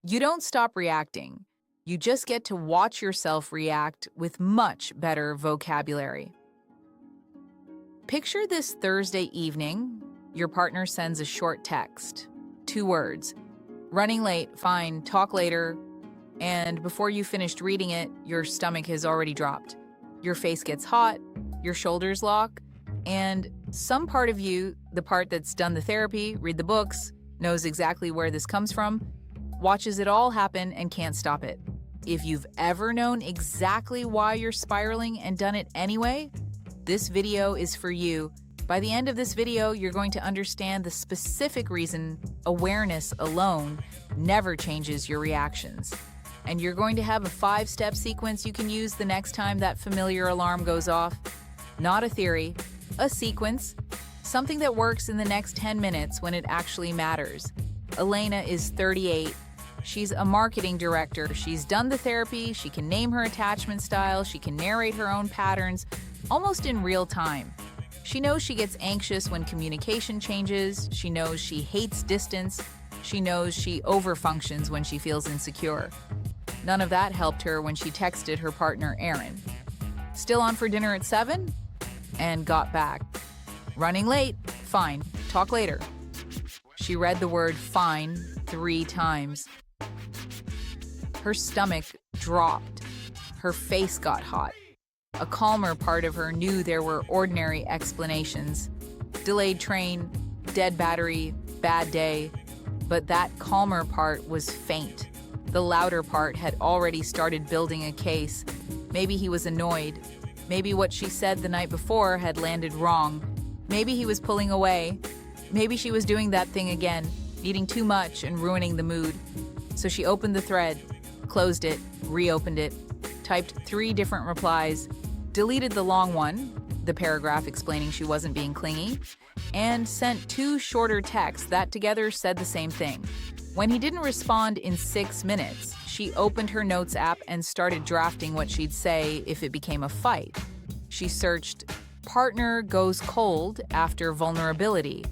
You don't stop reacting. You just get to watch yourself react with much better vocabulary. Picture this Thursday evening. Your partner sends a short text. 2 words. Running late, fine, talk later. And before you finished reading it, your stomach has already dropped. Your face gets hot, your shoulders lock, and some part of you, the part that's done the therapy, read the books, knows exactly where this comes from, watches it all happen and can't stop it. If you've ever known exactly why you're spiraling and done it anyway, this video is for you. By the end of this video, you're going to understand the specific reason awareness alone never changes your reactions. And you're going to have a 5-step sequence you can use the next time that familiar alarm goes off. Not a theory, a sequence, something that works in the next 10 minutes when it actually matters. Elena is 38. She's a marketing director. She's done the therapy. She can name her attachment style. She can narrate her own patterns almost in real time. She knows she gets anxious when communication changes. She knows she hates distance. She knows she overfunctions when she feels insecure. None of that helped her when she texted her partner, Aaron. Still on for dinner at 7? And got back. Running late? Fine. Talk later. She read the word fine 3 times. Her stomach dropped. Her face got hot. A calmer part of her knew there were ordinary explanations. Delayed train, dead battery, bad day. But that calmer part was faint. The louder part had already started building a case. Maybe he was annoyed. Maybe what she said the night before had landed wrong. Maybe he was pulling away. Maybe she was doing that thing again, eating too much and ruining the mood. So she opened the thread, closed it, reopened it, typed 3 different replies, deleted the long one, the paragraph explaining she wasn't being clingy, and sent 2 shorter texts that together said the same thing. When he didn't respond in 6 minutes, she opened her notes app and started drafting what she'd say if it became a fight. She searched, "Partner goes cold after vulnerability."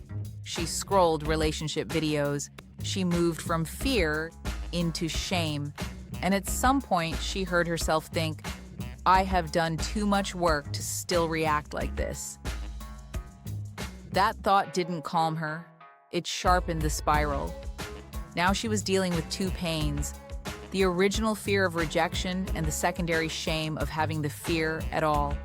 She scrolled relationship videos. She moved from fear into shame. And at some point, she heard herself think, "I have done too much work to still react like this." That thought didn't calm her. It sharpened the spiral. Now she was dealing with 2 pains, the original fear of rejection and the secondary shame of having the fear at all.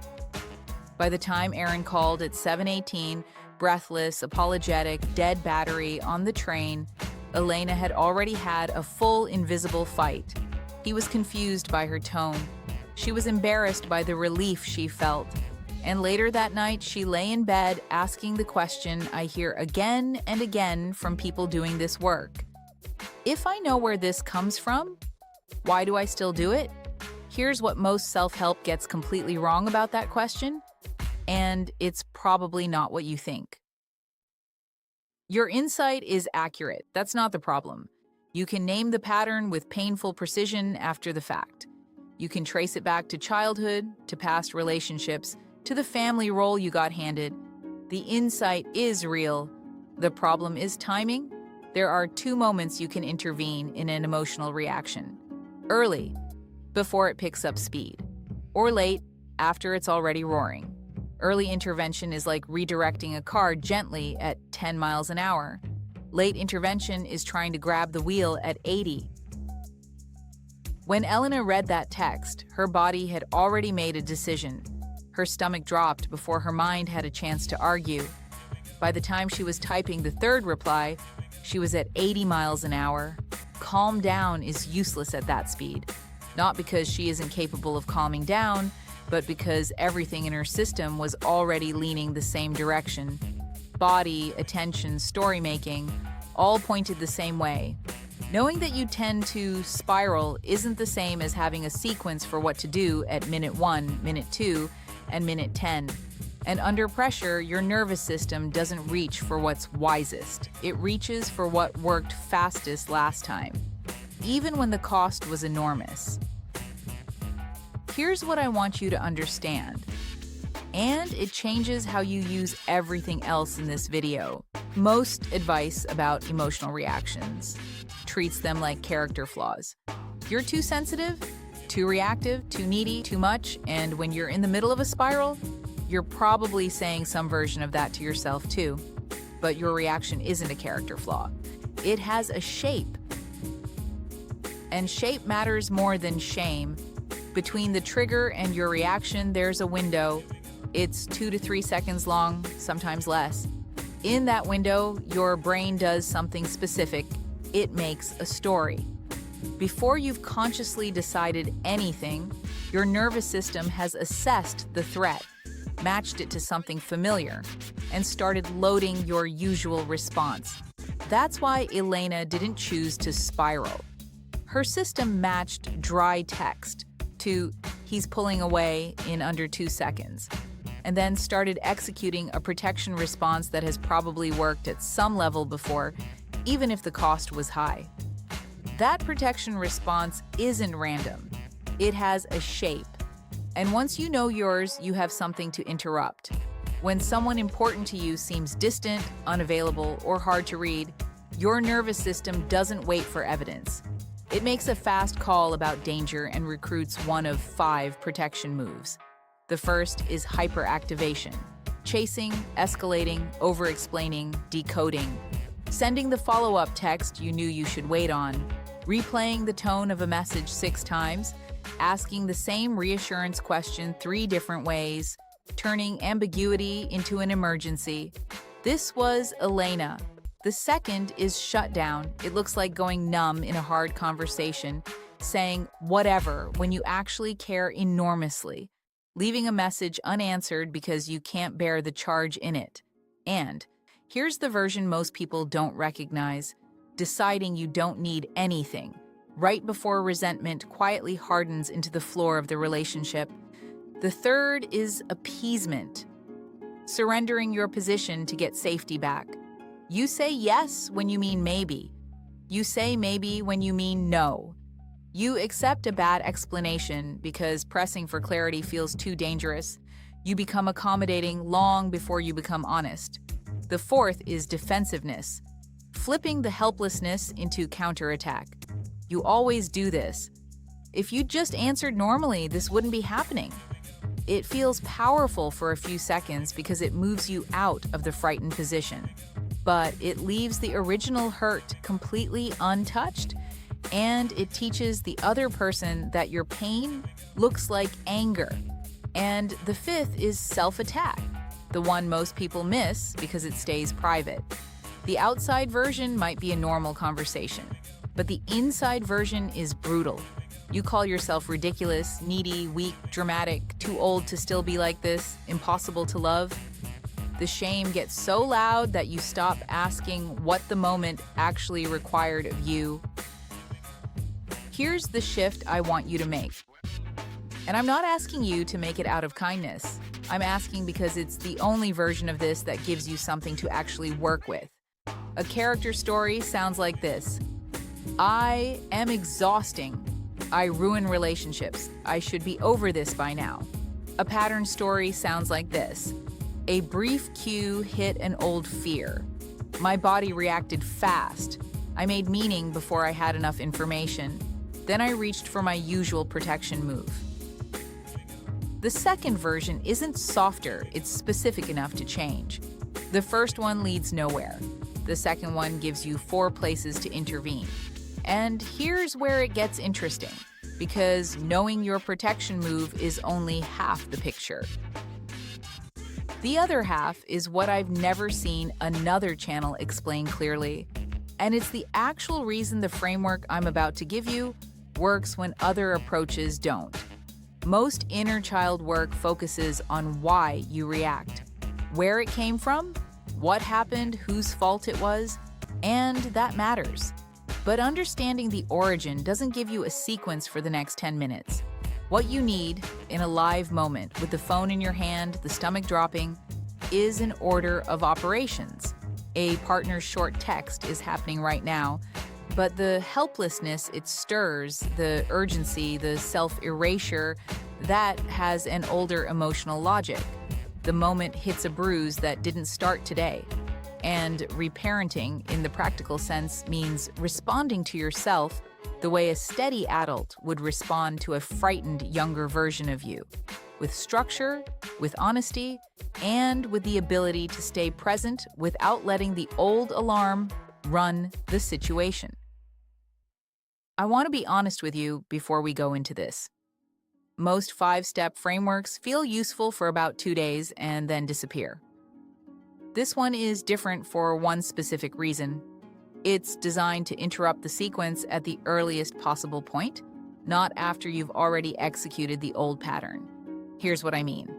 By the time Aaron called at 7:18, breathless, apologetic, dead battery, on the train, Elena had already had a full invisible fight. He was confused by her tone. She was embarrassed by the relief she felt. And later that night, she lay in bed asking the question I hear again and again from people doing this work. If I know where this comes from, why do I still do it? Here's what most self-help gets completely wrong about that question, and it's probably not what you think. Your insight is accurate. That's not the problem. You can name the pattern with painful precision after the fact. You can trace it back to childhood, to past relationships, to the family role you got handed. The insight is real. The problem is timing. There are 2 moments you can intervene in an emotional reaction. Early, before it picks up speed. Or late, after it's already roaring. Early intervention is like redirecting a car gently at 10 miles an hour. Late intervention is trying to grab the wheel at 80. When Elena read that text, her body had already made a decision. Her stomach dropped before her mind had a chance to argue. By the time she was typing the 3rd reply, she was at 80 miles an hour. Calm down is useless at that speed. Not because she isn't capable of calming down, but because everything in her system was already leaning the same direction. Body, attention, story-making, all pointed the same way. Knowing that you tend to spiral isn't the same as having a sequence for what to do at minute 1, minute 2, and minute 10. And under pressure, your nervous system doesn't reach for what's wisest. It reaches for what worked fastest last time, even when the cost was enormous. Here's what I want you to understand. And it changes how you use everything else in this video. Most advice about emotional reactions. treats them like character flaws. You're too sensitive, too reactive, too needy, too much, and when you're in the middle of a spiral, you're probably saying some version of that to yourself too. But your reaction isn't a character flaw. It has a shape. And shape matters more than shame. Between the trigger and your reaction, there's a window. It's 2 to 3 seconds long, sometimes less. In that window, your brain does something specific. It makes a story. Before you've consciously decided anything, your nervous system has assessed the threat, matched it to something familiar, and started loading your usual response. That's why Elena didn't choose to spiral. Her system matched dry text to "he's pulling away" in under 2 seconds, and then started executing a protection response that has probably worked at some level before, even if the cost was high. That protection response isn't random. It has a shape. And once you know yours, you have something to interrupt. When someone important to you seems distant, unavailable, or hard to read, your nervous system doesn't wait for evidence. It makes a fast call about danger and recruits one of 5 protection moves. The first is hyperactivation: chasing, escalating, over-explaining, decoding, sending the follow-up text you knew you should wait on, replaying the tone of a message 6 times, asking the same reassurance question 3 different ways, turning ambiguity into an emergency. This was Elena. The second is shutdown. It looks like going numb in a hard conversation, saying whatever when you actually care enormously, leaving a message unanswered because you can't bear the charge in it. And here's the version most people don't recognize: deciding you don't need anything, right before resentment quietly hardens into the floor of the relationship. The third is appeasement, surrendering your position to get safety back. You say yes when you mean maybe. You say maybe when you mean no. You accept a bad explanation because pressing for clarity feels too dangerous. You become accommodating long before you become honest. The fourth is defensiveness, flipping the helplessness into counterattack. You always do this. If you just answered normally, this wouldn't be happening. It feels powerful for a few seconds because it moves you out of the frightened position. But it leaves the original hurt completely untouched, and it teaches the other person that your pain looks like anger. And the fifth is self-attack, the one most people miss because it stays private. The outside version might be a normal conversation, but the inside version is brutal. You call yourself ridiculous, needy, weak, dramatic, too old to still be like this, impossible to love. The shame gets so loud that you stop asking what the moment actually required of you. Here's the shift I want you to make. And I'm not asking you to make it out of kindness. I'm asking because it's the only version of this that gives you something to actually work with. A character story sounds like this: I am exhausting. I ruin relationships. I should be over this by now. A pattern story sounds like this: a brief cue hit an old fear. My body reacted fast. I made meaning before I had enough information. Then I reached for my usual protection move. The second version isn't softer, it's specific enough to change. The first one leads nowhere. The second one gives you 4 places to intervene. And here's where it gets interesting, because knowing your protection move is only half the picture. The other half is what I've never seen another channel explain clearly, and it's the actual reason the framework I'm about to give you works when other approaches don't. Most inner child work focuses on why you react, where it came from, what happened, whose fault it was, and that matters. But understanding the origin doesn't give you a sequence for the next 10 minutes. What you need, in a live moment, with the phone in your hand, the stomach dropping, is an order of operations. A partner's short text is happening right now, but the helplessness it stirs, the urgency, the self-erasure, that has an older emotional logic. The moment hits a bruise that didn't start today. And reparenting, in the practical sense, means responding to yourself the way a steady adult would respond to a frightened younger version of you, with structure, with honesty, and with the ability to stay present without letting the old alarm run the situation. I want to be honest with you before we go into this. Most 5-step frameworks feel useful for about 2 days and then disappear. This one is different for one specific reason. It's designed to interrupt the sequence at the earliest possible point, not after you've already executed the old pattern. Here's what I mean.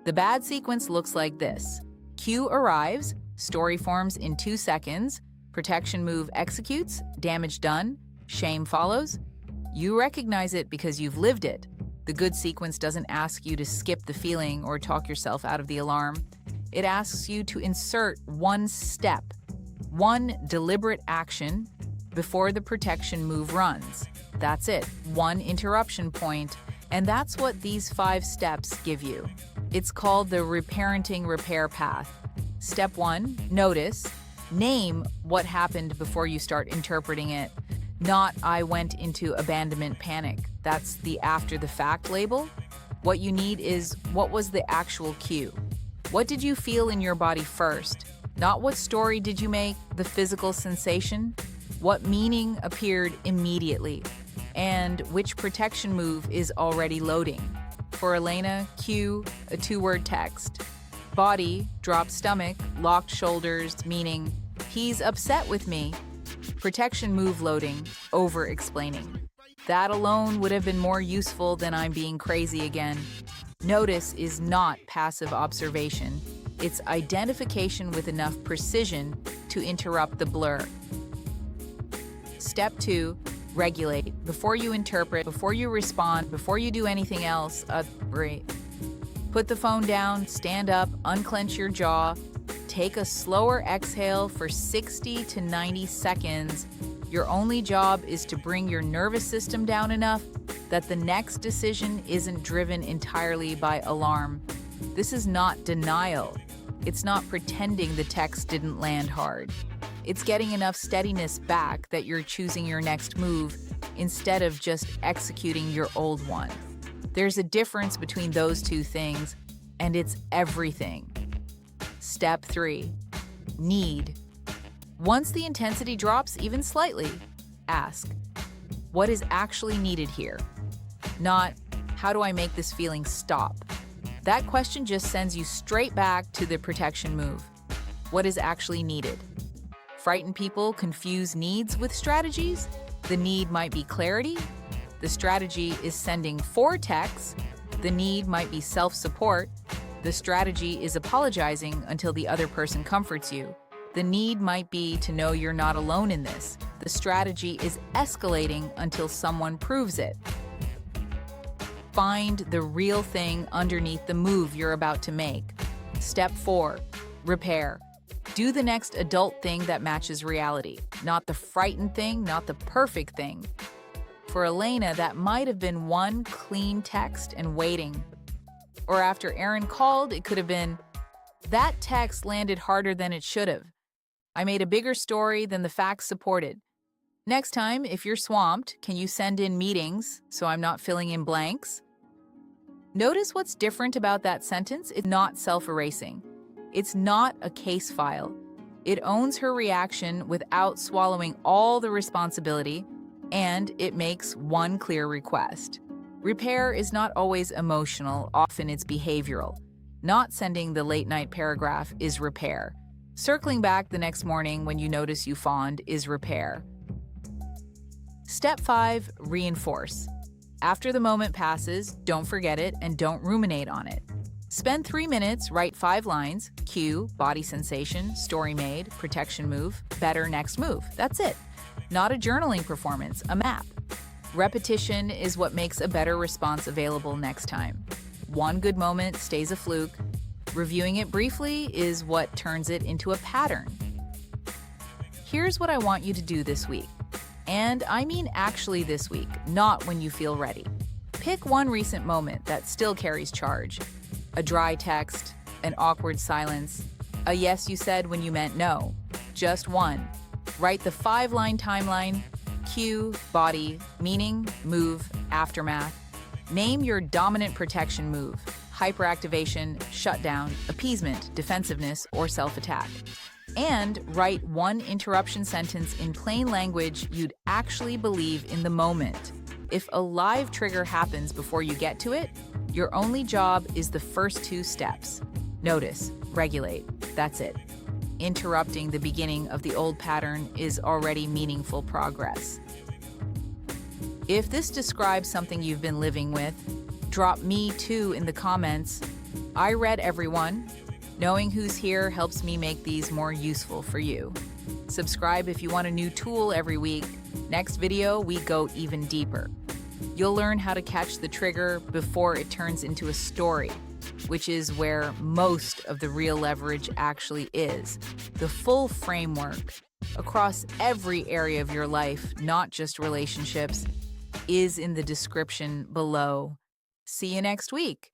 The bad sequence looks like this. Cue arrives, story forms in 2 seconds, protection move executes, damage done, shame follows. You recognize it because you've lived it. The good sequence doesn't ask you to skip the feeling or talk yourself out of the alarm. It asks you to insert one step, one deliberate action before the protection move runs. That's it, one interruption point, and that's what these 5 steps give you. It's called the Reparenting Repair Path. Step 1, notice. Name what happened before you start interpreting it. Not, I went into abandonment panic. That's the after the fact label. What you need is, what was the actual cue? What did you feel in your body first? Not what story did you make, the physical sensation? What meaning appeared immediately? And which protection move is already loading? For Elena, cue, a 2-word text. Body, dropped stomach, locked shoulders, meaning, he's upset with me. Protection move loading, over-explaining. That alone would have been more useful than I'm being crazy again. Notice is not passive observation. It's identification with enough precision to interrupt the blur. Step 2, regulate. Before you interpret, before you respond, before you do anything else, put the phone down, stand up, unclench your jaw, take a slower exhale for 60 to 90 seconds. Your only job is to bring your nervous system down enough that the next decision isn't driven entirely by alarm. This is not denial. It's not pretending the text didn't land hard. It's getting enough steadiness back that you're choosing your next move instead of just executing your old one. There's a difference between those two things, and it's everything. Step 3, need. Once the intensity drops even slightly, ask, what is actually needed here? Not, how do I make this feeling stop? That question just sends you straight back to the protection move. What is actually needed? Frightened people confuse needs with strategies. The need might be clarity. The strategy is sending 4 texts. The need might be self-support. The strategy is apologizing until the other person comforts you. The need might be to know you're not alone in this. The strategy is escalating until someone proves it. Find the real thing underneath the move you're about to make. Step 4, repair. Do the next adult thing that matches reality, not the frightened thing, not the perfect thing. For Elena, that might have been one clean text and waiting. Or after Aaron called, it could have been, that text landed harder than it should have. I made a bigger story than the facts supported. Next time, if you're swamped, can you send in meetings so I'm not filling in blanks? Notice what's different about that sentence. It's not self-erasing. It's not a case file. It owns her reaction without swallowing all the responsibility, and it makes one clear request. Repair is not always emotional, often it's behavioral. Not sending the late-night paragraph is repair. Circling back the next morning when you notice you fawned is repair. Step 5, reinforce. After the moment passes, don't forget it and don't ruminate on it. Spend 3 minutes, write 5 lines, cue, body sensation, story made, protection move, better next move. That's it. Not a journaling performance, a map. Repetition is what makes a better response available next time. One good moment stays a fluke. Reviewing it briefly is what turns it into a pattern. Here's what I want you to do this week. And I mean actually this week, not when you feel ready. Pick one recent moment that still carries charge. A dry text, an awkward silence, A yes you said when you meant no. Just one. Write the 5-line timeline: cue, body, meaning, move, aftermath. Name your dominant protection move: hyperactivation, shutdown, appeasement, defensiveness, or self-attack. And write one interruption sentence in plain language you'd actually believe in the moment. If a live trigger happens before you get to it, your only job is the first 2 steps. Notice, regulate, that's it. Interrupting the beginning of the old pattern is already meaningful progress. If this describes something you've been living with, drop me too in the comments. I read everyone. Knowing who's here helps me make these more useful for you. Subscribe if you want a new tool every week. Next video, we go even deeper. You'll learn how to catch the trigger before it turns into a story, which is where most of the real leverage actually is. The full framework across every area of your life, not just relationships, is in the description below. See you next week.